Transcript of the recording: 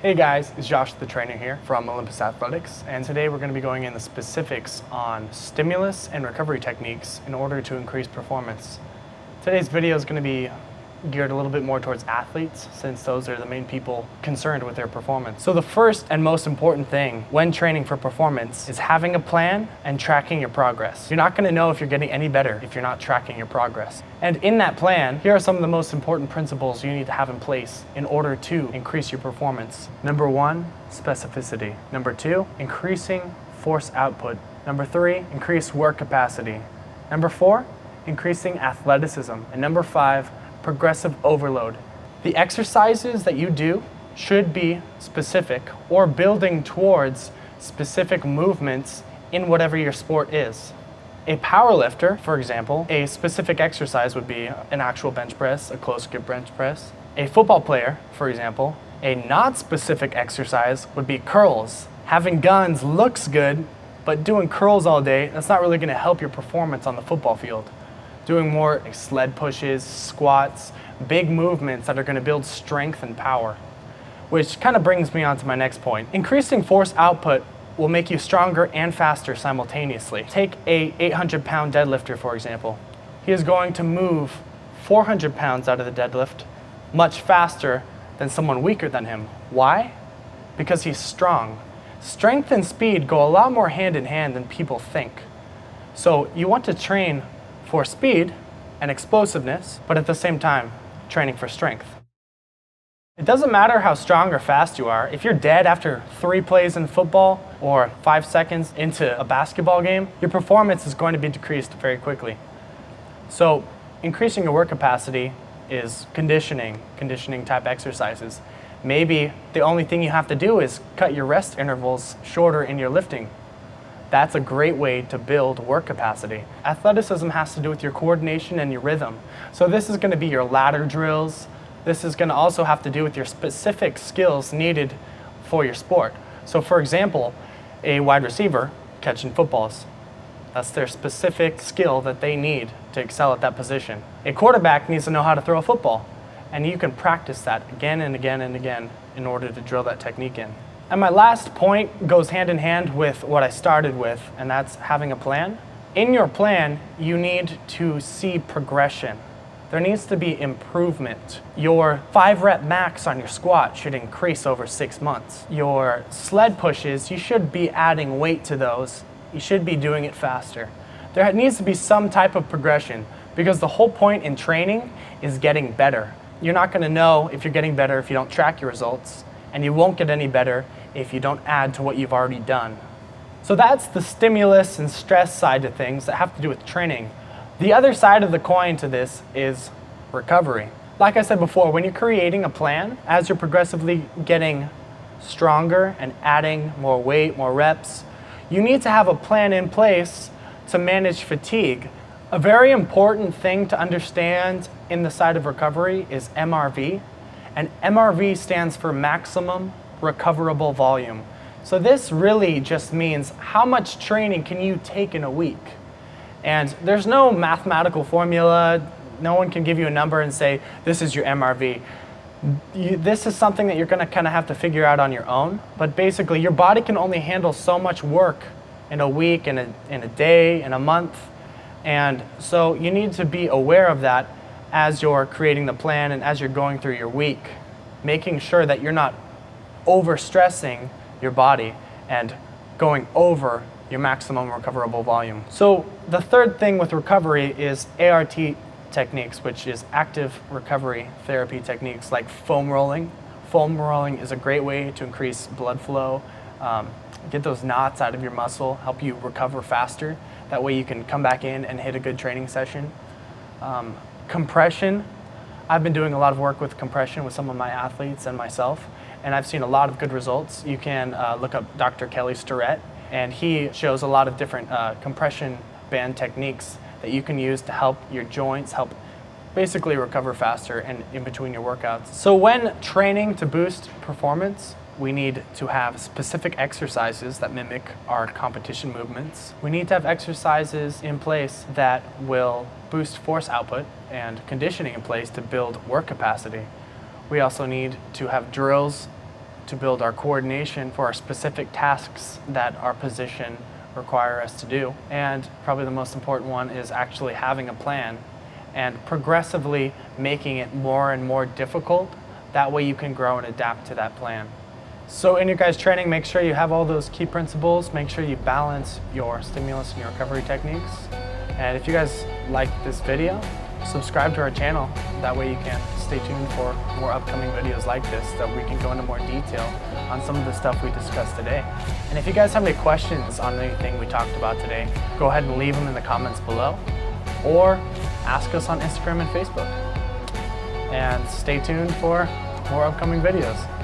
Hey guys, it's Josh the trainer here from Olympus Athletics, and today we're going to be going into specifics on stimulus and recovery techniques in order to increase performance. Today's video is going to be geared a little bit more towards athletes, since those are the main people concerned with their performance. So the first and most important thing when training for performance is having a plan and tracking your progress. You're not going to know if you're getting any better if you're not tracking your progress. And in that plan, here are some of the most important principles you need to have in place in order to increase your performance. Number 1, specificity. Number 2, increasing force output. Number 3, increase work capacity. Number 4, increasing athleticism. And number 5, progressive overload. The exercises that you do should be specific or building towards specific movements in whatever your sport is. A powerlifter, for example, a specific exercise would be an actual bench press, a close grip bench press. A football player, for example, a not specific exercise would be curls. Having guns looks good, but doing curls all day, that's not really going to help your performance on the football field. Doing more sled pushes, squats, big movements that are going to build strength and power. Which kind of brings me on to my next point. Increasing force output will make you stronger and faster simultaneously. Take a 800-pound deadlifter, for example. He is going to move 400 pounds out of the deadlift much faster than someone weaker than him. Why? Because he's strong. Strength and speed go a lot more hand in hand than people think. So you want to train for speed and explosiveness, but at the same time, training for strength. It doesn't matter how strong or fast you are. If you're dead after 3 plays in football or 5 seconds into a basketball game, your performance is going to be decreased very quickly. So increasing your work capacity is conditioning type exercises. Maybe the only thing you have to do is cut your rest intervals shorter in your lifting. That's a great way to build work capacity. Athleticism has to do with your coordination and your rhythm. So this is going to be your ladder drills. This is going to also have to do with your specific skills needed for your sport. So for example, a wide receiver catching footballs. That's their specific skill that they need to excel at that position. A quarterback needs to know how to throw a football. And you can practice that again and again and again in order to drill that technique in. And my last point goes hand in hand with what I started with, and that's having a plan. In your plan, you need to see progression. There needs to be improvement. Your 5-rep max on your squat should increase over 6 months. Your sled pushes, you should be adding weight to those. You should be doing it faster. There needs to be some type of progression, because the whole point in training is getting better. You're not going to know if you're getting better if you don't track your results, and you won't get any better if you don't add to what you've already done. So that's the stimulus and stress side of things that have to do with training. The other side of the coin to this is recovery. Like I said before, when you're creating a plan, as you're progressively getting stronger and adding more weight, more reps, you need to have a plan in place to manage fatigue. A very important thing to understand in the side of recovery is MRV. And MRV stands for maximum recoverable volume. So this really just means how much training can you take in a week? And there's no mathematical formula. No one can give you a number and say, this is your MRV. This is something that you're going to kind of have to figure out on your own. But basically, your body can only handle so much work in a week, in a day, in a month. And so you need to be aware of that as you're creating the plan and as you're going through your week, making sure that you're not overstressing your body and going over your maximum recoverable volume. So the third thing with recovery is ART techniques, which is active recovery therapy techniques like foam rolling. Foam rolling is a great way to increase blood flow, get those knots out of your muscle, help you recover faster. That way you can come back in and hit a good training session. Compression. I've been doing a lot of work with compression with some of my athletes and myself, and I've seen a lot of good results. You can look up Dr. Kelly Starrett, and he shows a lot of different compression band techniques that you can use to help your joints, help basically recover faster and in between your workouts. So when training to boost performance, we need to have specific exercises that mimic our competition movements. We need to have exercises in place that will boost force output and conditioning in place to build work capacity. We also need to have drills to build our coordination for our specific tasks that our position require us to do. And probably the most important one is actually having a plan and progressively making it more and more difficult. That way you can grow and adapt to that plan. So in your guys' training, make sure you have all those key principles. Make sure you balance your stimulus and your recovery techniques. And if you guys like this video, subscribe to our channel. That way you can stay tuned for more upcoming videos like this, that we can go into more detail on some of the stuff we discussed today. And if you guys have any questions on anything we talked about today, go ahead and leave them in the comments below, or ask us on Instagram and Facebook. And stay tuned for more upcoming videos.